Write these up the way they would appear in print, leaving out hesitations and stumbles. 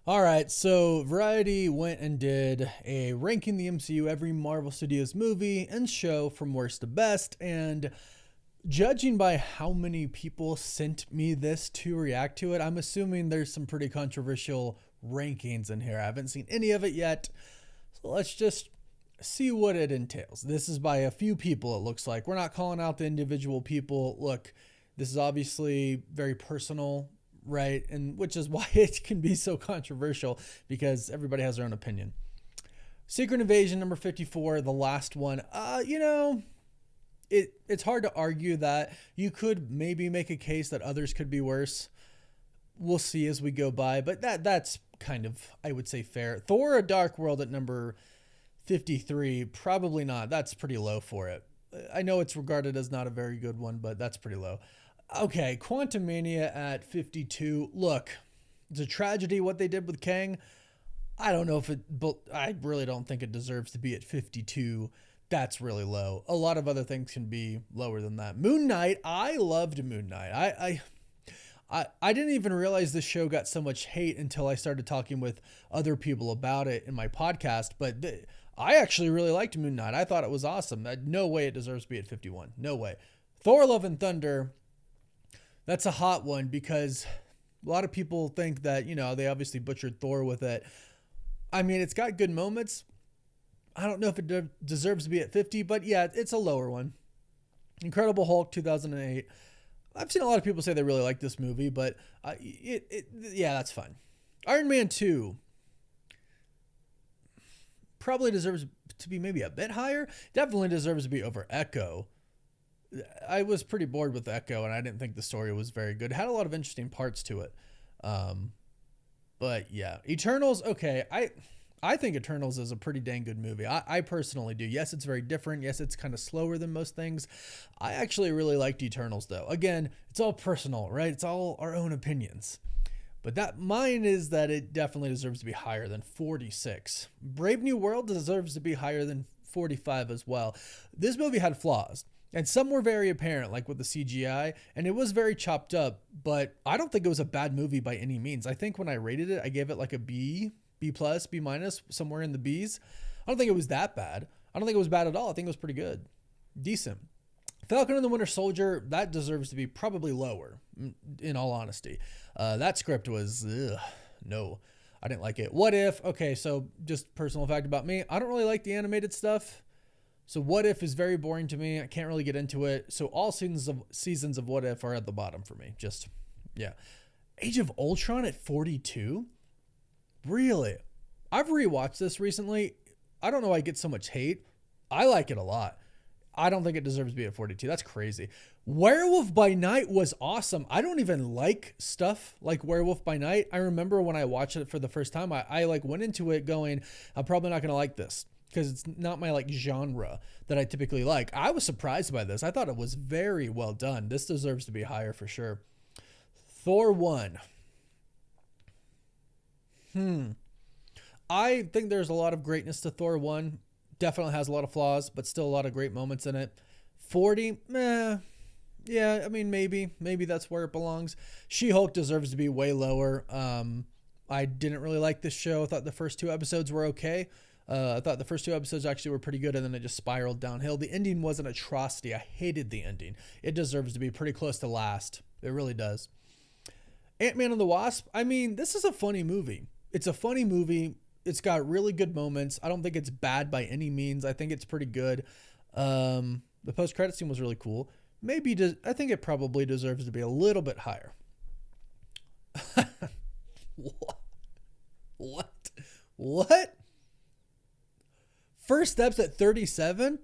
All right, so Variety went and did a Ranking the MCU every Marvel Studios movie and show from worst to best. And judging by how many people sent me this to react to it, I'm assuming there's some pretty controversial rankings in here. I haven't seen any of it yet. So let's just see what it entails. This is by a few people, it looks like. We're not calling out the individual people. Look, this is obviously very personal, right? And which is why it can be so controversial because everybody has their own opinion. Secret Invasion number 54, the last one. It's hard to argue that. You could maybe make a case that others could be worse. We'll see as we go by, but that's kind of, I would say, fair. Thor: A Dark World at number 53, probably not. That's pretty low for it. I know it's regarded as not a very good one, but that's pretty low. Okay, Quantumania at 52. Look, it's a tragedy what they did with Kang. I don't know if it, but I really don't think it deserves to be at 52. That's really low. A lot of other things can be lower than that. Moon Knight, I loved Moon Knight. I didn't even realize this show got so much hate until I started talking with other people about it in my podcast. But I actually really liked Moon Knight. I thought it was awesome. No way it deserves to be at 51. No way. Thor: Love and Thunder, that's a hot one because a lot of people think that, they obviously butchered Thor with it. I mean, it's got good moments. I don't know if it deserves to be at 50, but yeah, it's a lower one. Incredible Hulk 2008. I've seen a lot of people say they really like this movie, but yeah, that's fine. Iron Man 2 probably deserves to be maybe a bit higher. Definitely deserves to be over Echo. I was pretty bored with Echo, and I didn't think the story was very good. It had a lot of interesting parts to it. But yeah, Eternals, okay. I think Eternals is a pretty dang good movie. I personally do. Yes, it's very different. Yes, it's kind of slower than most things. I actually really liked Eternals, though. Again, it's all personal, right? It's all our own opinions. But mine is that it definitely deserves to be higher than 46. Brave New World deserves to be higher than 45 as well. This movie had flaws. And some were very apparent, like with the CGI, and it was very chopped up, but I don't think it was a bad movie by any means. I think when I rated it, I gave it like a B plus, B minus, somewhere in the Bs. I don't think it was that bad. I don't think it was bad at all. I think it was pretty good. Decent. Falcon and the Winter Soldier, that deserves to be probably lower, in all honesty. That script was, no, I didn't like it. What If, okay, so just personal fact about me, I don't really like the animated stuff. So What If is very boring to me. I can't really get into it. So all seasons of What If are at the bottom for me. Just, yeah. Age of Ultron at 42? Really? I've rewatched this recently. I don't know why I get so much hate. I like it a lot. I don't think it deserves to be at 42. That's crazy. Werewolf by Night was awesome. I don't even like stuff like Werewolf by Night. I remember when I watched it for the first time, I like went into it going, I'm probably not going to like this, because it's not my like genre that I typically like. I was surprised by this. I thought it was very well done. This deserves to be higher for sure. Thor 1. I think there's a lot of greatness to Thor 1. Definitely has a lot of flaws, but still a lot of great moments in it. 40, yeah, I mean, maybe that's where it belongs. She-Hulk deserves to be way lower. I didn't really like this show. I thought the first 2 episodes were okay. I thought the first 2 episodes actually were pretty good, and then it just spiraled downhill. The ending was an atrocity. I hated the ending. It deserves to be pretty close to last. It really does. Ant-Man and the Wasp, I mean, this is a funny movie. It's a funny movie. It's got really good moments. I don't think it's bad by any means. I think it's pretty good. The post-credit scene was really cool. I think it probably deserves to be a little bit higher. What? First Steps at 37?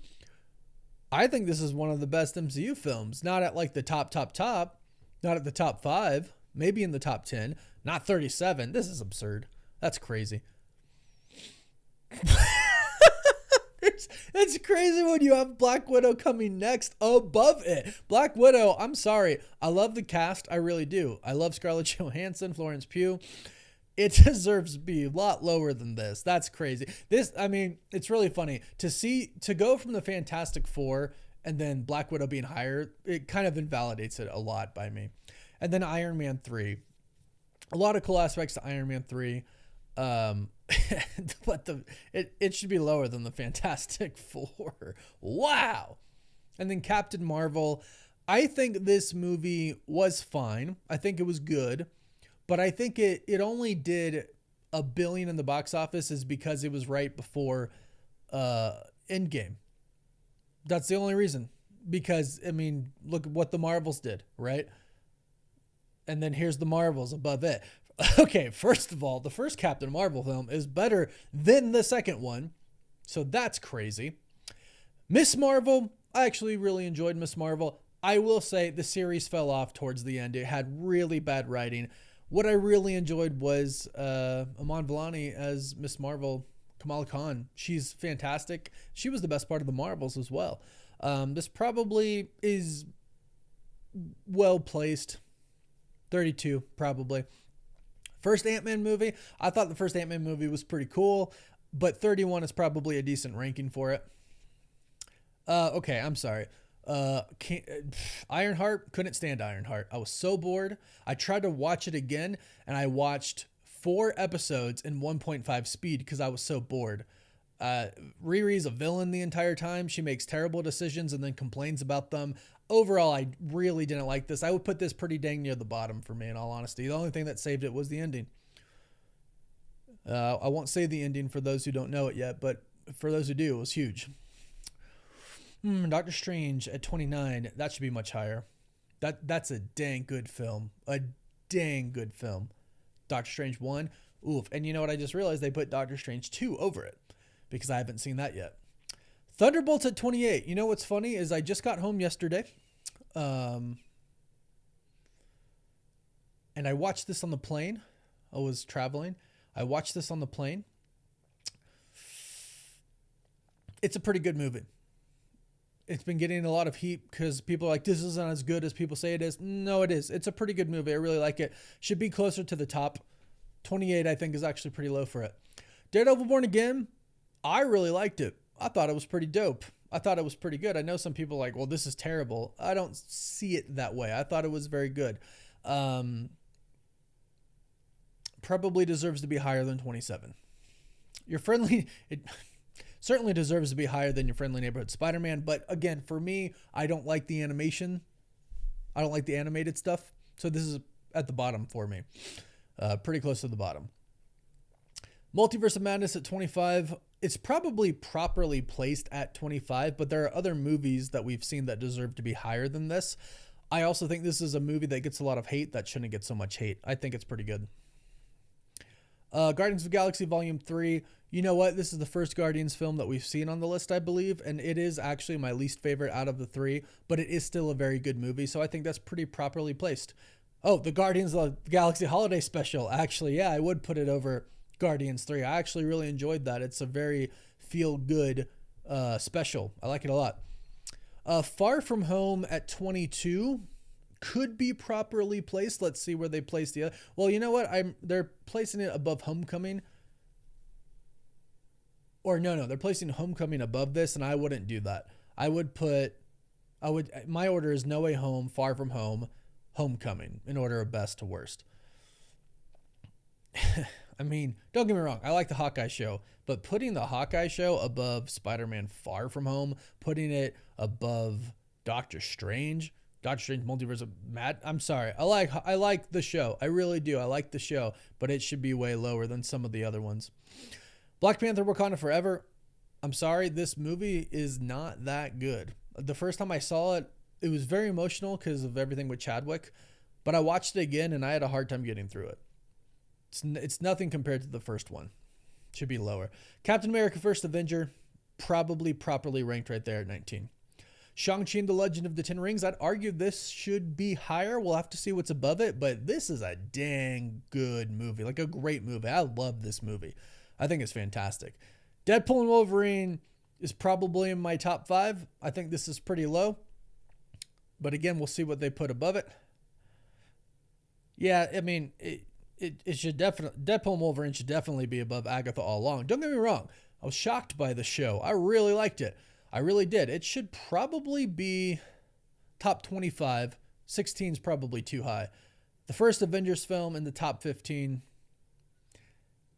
I think this is one of the best MCU films. Not at like the top. Not at the top 5. Maybe in the top 10. Not 37. This is absurd. That's crazy. It's crazy when you have Black Widow coming next above it. Black Widow, I'm sorry. I love the cast. I really do. I love Scarlett Johansson, Florence Pugh. It deserves to be a lot lower than this. That's crazy. It's really funny to go from the Fantastic Four and then Black Widow being higher. It kind of invalidates it a lot by me. And then Iron Man 3. A lot of cool aspects to Iron Man 3. Um, but it should be lower than the Fantastic Four. Wow. And then Captain Marvel. I think this movie was fine. I think it was good, but I think it only did $1 billion in the box office is because it was right before Endgame. That's the only reason. Because I mean, look at what the Marvels did, right? And then here's the Marvels above it. Okay, first of all, the first Captain Marvel film is better than the second one. So that's crazy. Miss Marvel, I actually really enjoyed Miss Marvel. I will say the series fell off towards the end. It had really bad writing. What I really enjoyed was Iman Vellani as Miss Marvel, Kamala Khan. She's fantastic. She was the best part of the Marvels as well. This probably is well placed. 32, probably. First Ant-Man movie, I thought the first Ant-Man movie was pretty cool, but 31 is probably a decent ranking for it. Okay, I'm sorry. Ironheart, couldn't stand Ironheart. I was so bored. I tried to watch it again, and I watched 4 episodes in 1.5 speed because I was so bored. Riri's a villain the entire time. She makes terrible decisions and then complains about them. Overall, I really didn't like this. I would put this pretty dang near the bottom for me, in all honesty. The only thing that saved it was the ending. I won't say the ending for those who don't know it yet, but for those who do, it was huge. Doctor Strange at 29, that should be much higher. That's a dang good film. A dang good film. Doctor Strange 1, oof. And you know what? I just realized they put Doctor Strange 2 over it because I haven't seen that yet. Thunderbolts at 28. You know what's funny is I just got home yesterday. And I watched this on the plane. I was traveling. I watched this on the plane. It's a pretty good movie. It's been getting a lot of heat because people are like, this isn't as good as people say it is. No, it is. It's a pretty good movie. I really like it. Should be closer to the top. 28, I think, is actually pretty low for it. Daredevil Born Again, I really liked it. I thought it was pretty dope. I thought it was pretty good. I know some people are like, well, this is terrible. I don't see it that way. I thought it was very good. Probably deserves to be higher than 27. It certainly deserves to be higher than Your Friendly Neighborhood Spider-Man. But again, for me, I don't like the animation. I don't like the animated stuff. So this is at the bottom for me. Pretty close to the bottom. Multiverse of Madness at 25. It's probably properly placed at 25, but there are other movies that we've seen that deserve to be higher than this. I also think this is a movie that gets a lot of hate that shouldn't get so much hate. I think it's pretty good. Guardians of the Galaxy Volume 3. You know what? This is the first Guardians film that we've seen on the list, I believe, and it is actually my least favorite out of the 3, but it is still a very good movie, so I think that's pretty properly placed. Oh, the Guardians of the Galaxy Holiday Special. Actually, yeah, I would put it over Guardians 3. I actually really enjoyed that. It's a very feel-good special. I like it a lot. Far From Home at 22 could be properly placed. Let's see where they place the other. Well, you know what? They're placing it above Homecoming. Or no, they're placing Homecoming above this, and I wouldn't do that. My order is No Way Home, Far From Home, Homecoming, in order of best to worst. I mean, don't get me wrong. I like the Hawkeye show, but putting the Hawkeye show above Spider-Man Far From Home, putting it above Doctor Strange Multiverse of Mad. I'm sorry. I like the show. I really do. I like the show, but it should be way lower than some of the other ones. Black Panther Wakanda Forever. I'm sorry. This movie is not that good. The first time I saw it, it was very emotional because of everything with Chadwick, but I watched it again and I had a hard time getting through it. It's nothing compared to the first one. Should be lower. Captain America First Avenger, probably properly ranked right there at 19. Shang-Chi and the Legend of the Ten Rings, I'd argue this should be higher. We'll have to see what's above it, but this is a dang good movie, like a great movie. I love this movie. I think it's fantastic. Deadpool and Wolverine is probably in my top 5. I think this is pretty low, but again, we'll see what they put above it. Yeah, I mean, it should definitely, Deadpool and Wolverine should definitely be above Agatha All Along. Don't get me wrong. I was shocked by the show. I really liked it. I really did. It should probably be top 25. 16 is probably too high. The first Avengers film in the top 15.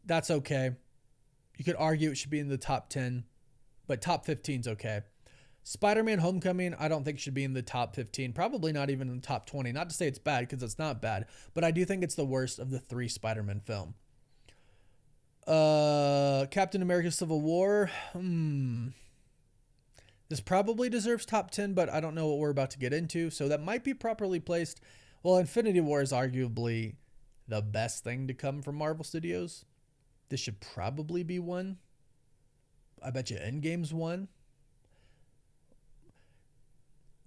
That's okay. You could argue it should be in the top 10, but top 15 is okay. Spider-Man Homecoming, I don't think should be in the top 15. Probably not even in the top 20. Not to say it's bad, because it's not bad, but I do think it's the worst of the 3 Spider-Man film. Captain America Civil War. This probably deserves top 10, but I don't know what we're about to get into, so that might be properly placed. Well, Infinity War is arguably the best thing to come from Marvel Studios. This should probably be one. I bet you Endgame's one.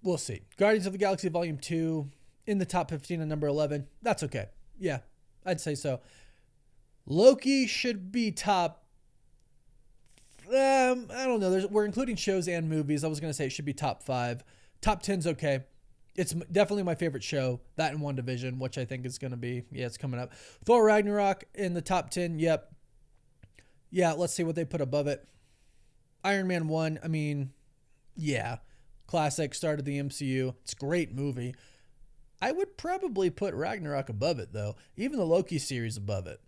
We'll see. Guardians of the Galaxy Volume 2 in the top 15 at number 11. That's okay. Yeah, I'd say so. Loki should be top. I don't know. We're including shows and movies. I was going to say it should be top 5. Top 10's okay. It's definitely my favorite show. That and WandaVision, which I think is going to be, it's coming up. Thor Ragnarok in the top 10. Yep. Yeah, let's see what they put above it. Iron Man 1. I mean, yeah. Classic, started the MCU. It's a great movie. I would probably put Ragnarok above it, though. Even the Loki series above it.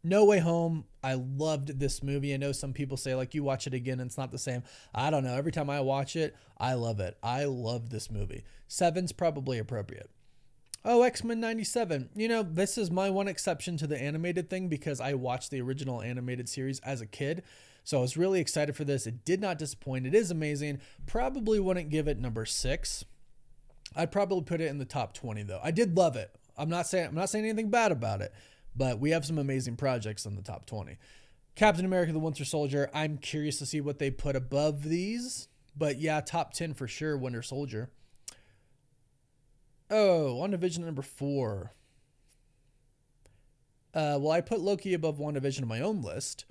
No Way Home. I loved this movie. I know some people say, like, you watch it again and it's not the same. I don't know. Every time I watch it, I love it. I love this movie. 7's probably appropriate. Oh, X-Men 97. This is my one exception to the animated thing because I watched the original animated series as a kid. So I was really excited for this. It did not disappoint. It is amazing. Probably wouldn't give it number 6. I'd probably put it in the top 20 though. I did love it. I'm not saying anything bad about it, but we have some amazing projects in the top 20. Captain America: The Winter Soldier. I'm curious to see what they put above these, but yeah, top 10 for sure. Winter Soldier. Oh, WandaVision number 4. Well, I put Loki above WandaVision on my own list.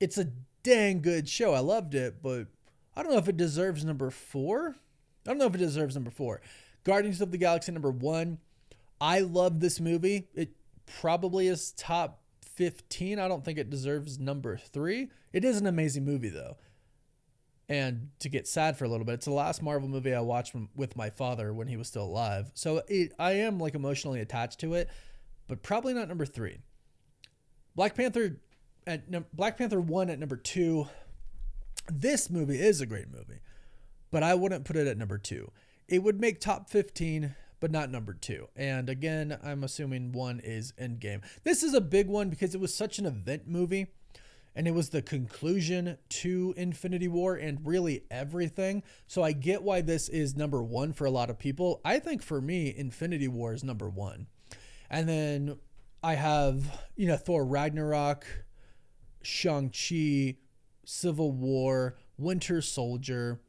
It's a dang good show. I loved it, but I don't know if it deserves number 4. Guardians of the Galaxy number 1. I love this movie. It probably is top 15. I don't think it deserves number 3. It is an amazing movie, though. And to get sad for a little bit, it's the last Marvel movie I watched with my father when he was still alive. So I am like emotionally attached to it, but probably not number 3. Black Panther 1 at number 2. This movie is a great movie, but I wouldn't put it at number 2. It would make top 15, but not number 2. And again, I'm assuming 1 is Endgame. This is a big one because it was such an event movie. And it was the conclusion to Infinity War and really everything. So I get why this is number 1 for a lot of people. I think for me, Infinity War is number 1. And then I have, Thor Ragnarok, Shang-Chi, Civil War, Winter Soldier,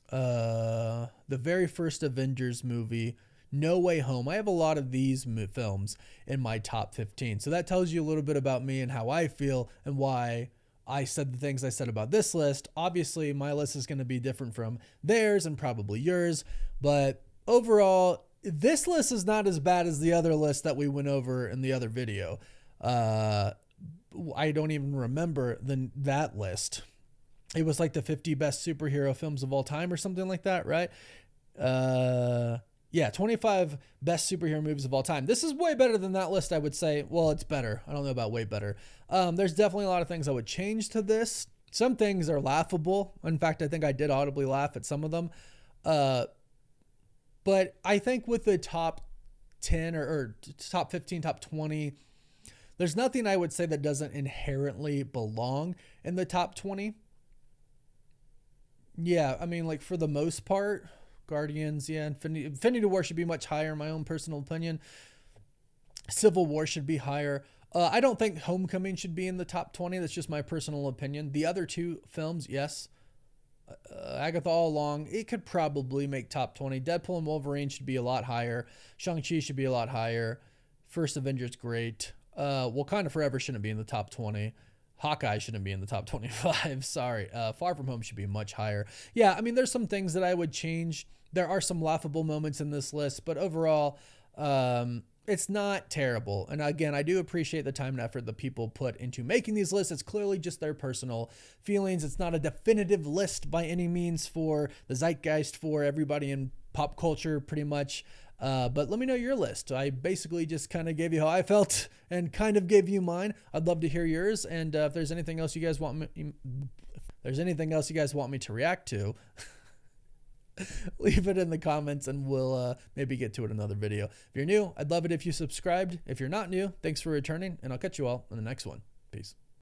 the very first Avengers movie, No Way Home. I have a lot of these films in my top 15. So that tells you a little bit about me and how I feel and why I said the things I said about this list. Obviously, my list is going to be different from theirs and probably yours. But overall, this list is not as bad as the other list that we went over in the other video. I don't even remember that list. It was like the 50 best superhero films of all time or something like that, right? Yeah, 25 best superhero movies of all time. This is way better than that list, I would say. Well, it's better. I don't know about way better. There's definitely a lot of things I would change to this. Some things are laughable. In fact, I think I did audibly laugh at some of them. But I think with the top 10 or top 15, top 20, there's nothing I would say that doesn't inherently belong in the top 20. Yeah, I mean, like for the most part, Guardians, yeah, Infinity War should be much higher in my own personal opinion. Civil War should be higher. I don't think Homecoming should be in the top 20. That's just my personal opinion. The other 2 films, yes. Agatha All Along, it could probably make top 20. Deadpool and Wolverine should be a lot higher. Shang-Chi should be a lot higher. First Avengers, great. Wakanda Forever shouldn't be in the top 20. Hawkeye shouldn't be in the top 25. Sorry. Far From Home should be much higher. Yeah, I mean, there's some things that I would change. There are some laughable moments in this list, but overall, it's not terrible. And again, I do appreciate the time and effort that people put into making these lists. It's clearly just their personal feelings. It's not a definitive list by any means for the zeitgeist, for everybody in pop culture, pretty much. But let me know your list. I basically just kind of gave you how I felt and kind of gave you mine. I'd love to hear yours. And if there's anything else you guys want me, if there's anything else you guys want me to react to, leave it in the comments and we'll maybe get to it in another video. If you're new, I'd love it if you subscribed. If you're not new, thanks for returning, and I'll catch you all in the next one. Peace.